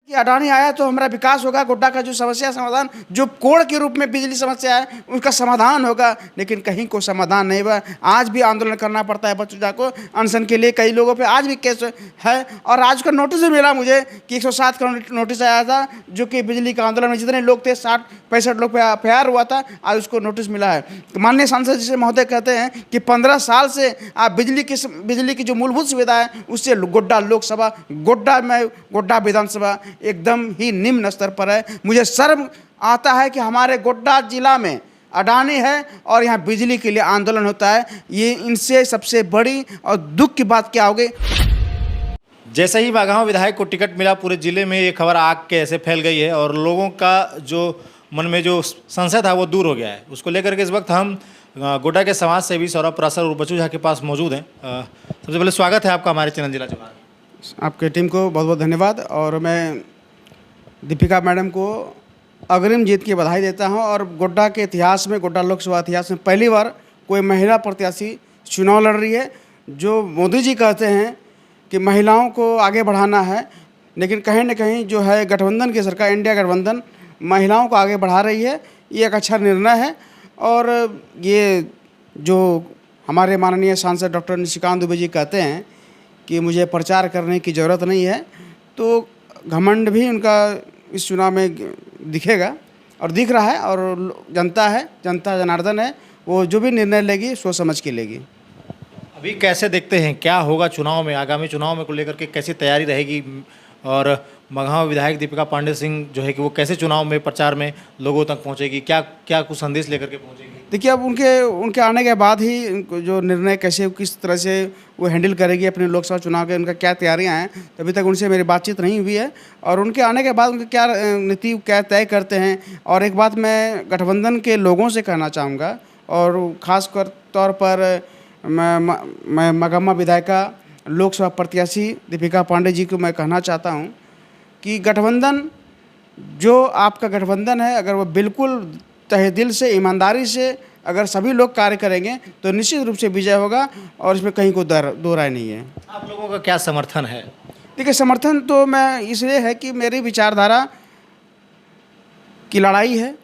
कि अडानी आया तो हमारा विकास होगा, गोड्डा का जो समस्या समाधान, जो कोड़ के रूप में बिजली समस्या है उसका समाधान होगा, लेकिन कहीं को समाधान नहीं हुआ। आज भी आंदोलन करना पड़ता है बच्चों को अनशन के लिए। कई लोगों पे आज भी केस है और आज का नोटिस भी मिला मुझे कि 107 का नोटिस आया था, जो कि बिजली का आंदोलन में जितने लोग थे 60-65 लोग पे एफआईआर हुआ था, आज उसको नोटिस मिला है। माननीय सांसद जी महोदय कहते हैं कि 15 साल से आप बिजली की जो मूलभूत सुविधा है उससे गोड्डा लोकसभा, गोड्डा विधानसभा एकदम ही निम्न स्तर पर है। मुझे शर्म आता है कि हमारे गोड्डा जिला में अडानी है और यहाँ बिजली के लिए आंदोलन होता है। ये इनसे सबसे बड़ी और दुख की बात क्या होगी। जैसे ही बागांव विधायक को टिकट मिला, पूरे जिले में ये खबर आग के ऐसे फैल गई है और लोगों का जो मन में जो संशय था वो दूर हो गया है। उसको लेकर के इस वक्त हम गोड्डा के समाज सेवी सौरभ परासर और बच्चू झा के पास मौजूद हैं। सबसे पहले स्वागत है आपका हमारे चैनल जिला चौहान। आपके टीम को बहुत बहुत धन्यवाद और मैं दीपिका मैडम को अग्रिम जीत की बधाई देता हूं। और गोड्डा के इतिहास में, गोड्डा लोकसभा इतिहास में पहली बार कोई महिला प्रत्याशी चुनाव लड़ रही है। जो मोदी जी कहते हैं कि महिलाओं को आगे बढ़ाना है, लेकिन कहीं न कहीं जो है गठबंधन की सरकार, इंडिया गठबंधन महिलाओं को आगे बढ़ा रही है। ये एक अच्छा निर्णय है। और ये जो हमारे माननीय सांसद डॉक्टर निशिकांत दुबे जी कहते हैं कि मुझे प्रचार करने की ज़रूरत नहीं है, तो घमंड भी उनका इस चुनाव में दिखेगा और दिख रहा है। और जनता जनार्दन है, वो जो भी निर्णय लेगी सोच समझ के लेगी। अभी कैसे देखते हैं क्या होगा चुनाव में, आगामी चुनाव में को लेकर के कैसी तैयारी रहेगी और बागांव विधायक दीपिका पांडे सिंह जो है कि वो कैसे चुनाव में प्रचार में लोगों तक पहुंचेगी, क्या कुछ संदेश लेकर के पहुंचेगी? देखिए, अब उनके आने के बाद ही जो निर्णय कैसे किस तरह से वो हैंडल करेगी अपने लोकसभा चुनाव के, उनका क्या तैयारियां हैं, अभी तक उनसे मेरी बातचीत नहीं हुई है। और उनके आने के बाद उनकी क्या नीति क्या तय करते हैं। और एक बात मैं गठबंधन के लोगों से कहना चाहूँगा और ख़ास तौर पर मैं मगम्मा विधायिका लोकसभा प्रत्याशी दीपिका पांडे जी को मैं कहना चाहता हूँ कि गठबंधन जो आपका गठबंधन है, अगर वो बिल्कुल तहे दिल से, ईमानदारी से अगर सभी लोग कार्य करेंगे तो निश्चित रूप से विजय होगा और इसमें कहीं को दो राय नहीं है। आप लोगों का क्या समर्थन है? देखिए, समर्थन तो मैं इसलिए है कि मेरी विचारधारा की लड़ाई है।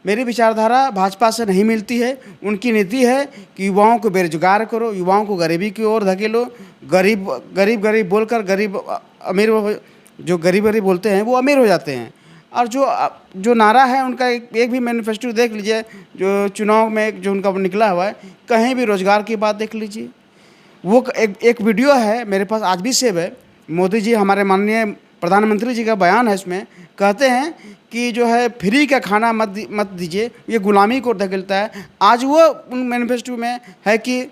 मेरी विचारधारा भाजपा से नहीं मिलती है। उनकी नीति है कि युवाओं को बेरोजगार करो, युवाओं को गरीबी की ओर धकेलो, गरीब बोलकर अमीर, जो गरीब बोलते हैं वो अमीर हो जाते हैं। और जो नारा है उनका, एक भी मैनिफेस्टो देख लीजिए जो चुनाव में जो उनका निकला हुआ है, कहीं भी रोजगार की बात देख लीजिए। वो एक वीडियो है मेरे पास आज भी सेव है। मोदी जी, हमारे माननीय प्रधानमंत्री जी का बयान है, इसमें कहते हैं कि जो है फ्री का खाना मत दीजिए, ये गुलामी को धकेलता है। आज वो उन मैनिफेस्टो में है कि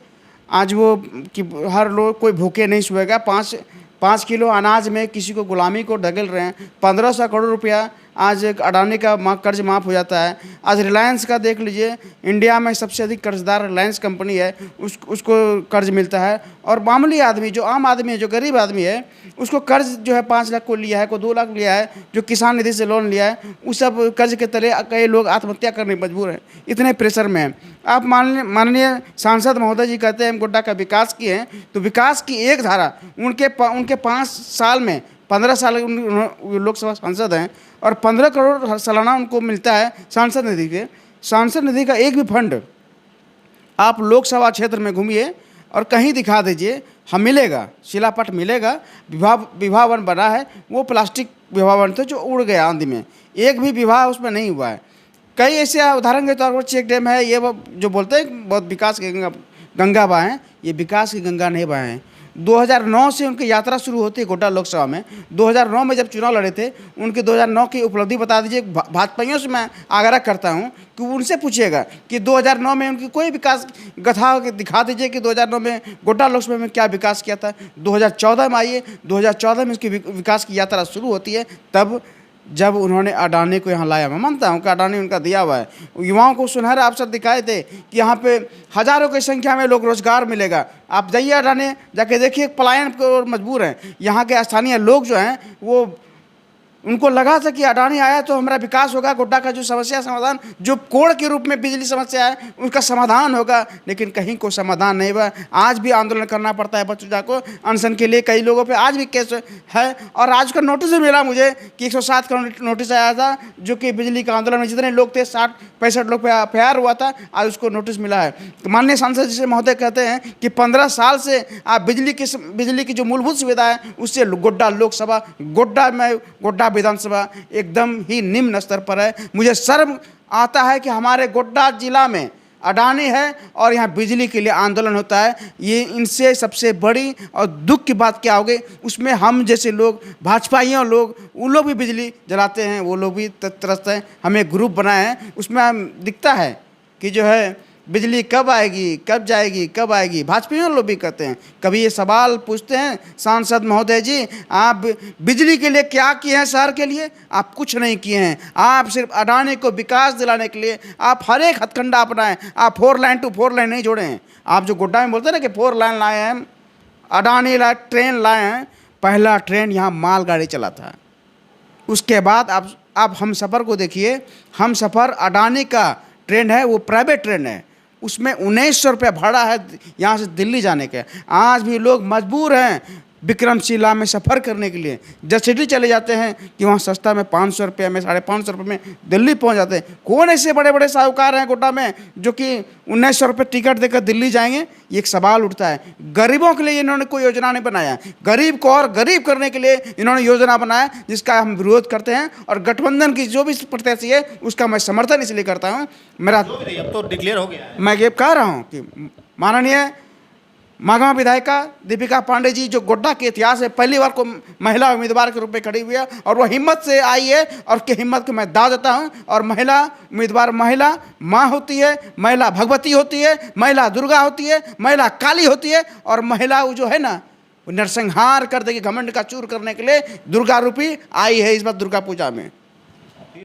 आज वो कि हर लोग कोई भूखे नहीं सोएगा। 5 किलो अनाज में किसी को गुलामी को धकेल रहे हैं। 1500 करोड़ रुपया आज अडानी का कर्ज माफ़ हो जाता है। आज रिलायंस का देख लीजिए, इंडिया में सबसे अधिक कर्जदार रिलायंस कंपनी है, उसको कर्ज मिलता है। और मामूली आदमी, जो आम आदमी है, जो गरीब आदमी है, उसको कर्ज जो है 5 लाख को लिया है, को 2 लाख लिया है, जो किसान निधि से लोन लिया है, उस सब कर्ज के तले कई लोग आत्महत्या करने मजबूर हैं, इतने प्रेशर में हैं। आप माननीय सांसद महोदय जी कहते हैं हम गोड्डा का विकास किए हैं, तो विकास की एक धारा उनके 5 साल में, 15 साल लोकसभा सांसद हैं और 15 करोड़ सालाना उनको मिलता है सांसद निधि के। सांसद निधि का एक भी फंड आप लोकसभा क्षेत्र में घूमिए और कहीं दिखा दीजिए, हम मिलेगा, शिलापट मिलेगा। विवाह वन बना है, वो प्लास्टिक विवाह वन थे जो उड़ गया आंधी में, एक भी विवाह उसमें नहीं हुआ है। कई ऐसे उदाहरण के तौर पर चेक डैम है, ये जो बोलते हैं बहुत विकास की गंगा बहाएँ, ये विकास की गंगा नहीं बहाएँ। 2009 से उनकी यात्रा शुरू होती है गोड्डा लोकसभा में। 2009 में जब चुनाव लड़े थे, उनके 2009 की उपलब्धि बता दीजिए। भाजपाइयों से मैं आग्रह करता हूं कि उनसे पूछिएगा कि 2009 में उनकी कोई विकास गाथा दिखा दीजिए कि 2009 में गोड्डा लोकसभा में क्या विकास किया था। 2014 में आइए, 2014 में उसकी विकास की यात्रा शुरू होती है, तब जब उन्होंने अडानी को यहाँ लाया। मैं मानता हूँ कि अडानी उनका दिया हुआ है। युवाओं को सुनहरा अवसर दिखाए थे कि यहाँ पे हज़ारों की संख्या में लोग रोजगार मिलेगा। आप जाइए अडानी, जाके देखिए, पलायन को मजबूर हैं। यहाँ के स्थानीय लोग जो हैं वो उनको लगा था कि अडानी आया तो हमारा विकास होगा, गोड्डा का जो समस्या समाधान, जो कोड़ के रूप में बिजली समस्या है उसका समाधान होगा, लेकिन कहीं को समाधान नहीं हुआ। आज भी आंदोलन करना पड़ता है बच्चों को अनशन के लिए। कई लोगों पे आज भी केस है और आज का नोटिस भी मिला मुझे कि 107 का नोटिस आया था, जो कि बिजली का आंदोलन में जितने लोग थे 60-65 लोग पे एफआईआर हुआ था, आज उसको नोटिस मिला है। तो माननीय सांसद जी से महोदय कहते हैं कि 15 साल से आप बिजली की जो मूलभूत सुविधा है उससे गोड्डा लोकसभा, गोड्डा विधानसभा एकदम ही निम्न स्तर पर है। मुझे शर्म आता है कि हमारे गोड्डा जिला में अडानी है और यहाँ बिजली के लिए आंदोलन होता है। ये इनसे सबसे बड़ी और दुख की बात क्या होगी, उसमें हम जैसे लोग भाजपाइयों लोग, उन लोग भी बिजली जलाते हैं, वो लोग भी त्रस्त हैं। हमें ग्रुप बनाए हैं, उसमें दिखता है कि जो है बिजली कब आएगी, कब जाएगी, कब आएगी। भाजपाइयों लोग भी कहते हैं, कभी ये सवाल पूछते हैं सांसद महोदय जी, आप बिजली के लिए क्या किए हैं शहर के लिए? आप कुछ नहीं किए हैं। आप सिर्फ अडानी को विकास दिलाने के लिए आप हर एक हथकंडा अपनाएं। आप 4 लाइन टू 4 लाइन नहीं जोड़े हैं। आप जो गोड्डा में बोलते हैं ना कि 4 लाइन लाए हैं, अडानी लाए, ट्रेन लाए हैं। पहला ट्रेन यहाँ मालगाड़ी चला था। उसके बाद आप हम सफ़र को देखिए, हम सफ़र अडानी का ट्रेन है, वो प्राइवेट ट्रेन है, उसमें 1900 रुपया भाड़ा है यहाँ से दिल्ली जाने के। आज भी लोग मजबूर हैं विक्रमशिला में सफ़र करने के लिए। जस्ट सिटी चले जाते हैं कि वहाँ सस्ता में 500 रुपये में, 550 रुपये में दिल्ली पहुँच जाते हैं। कौन ऐसे बड़े बड़े साहूकार हैं गोड्डा में जो कि 1900 रुपये टिकट देकर दिल्ली जाएंगे? ये एक सवाल उठता है। गरीबों के लिए इन्होंने कोई योजना नहीं बनाया। गरीब को और गरीब करने के लिए इन्होंने योजना बनाया, जिसका हम विरोध करते हैं। और गठबंधन की जो भी प्रत्याशी है उसका मैं समर्थन इसलिए करता हूँ। मेरा अब तो डिक्लेयर हो गया है। मैं ये कह रहा हूँ कि माननीय मागांव विधायिका दीपिका पांडे जी, जो गोड्डा के इतिहास में पहली बार को महिला उम्मीदवार के रूप में खड़ी हुई है और वो हिम्मत से आई है, और उसकी हिम्मत को मैं दाव देता हूँ। और महिला उम्मीदवार, महिला माँ होती है, महिला भगवती होती है, महिला दुर्गा होती है, महिला काली होती है, और महिला वो जो है ना, वो नरसंहार कर देगी घमंड का चूर करने के लिए दुर्गा रूपी आई है इस बार दुर्गा पूजा में।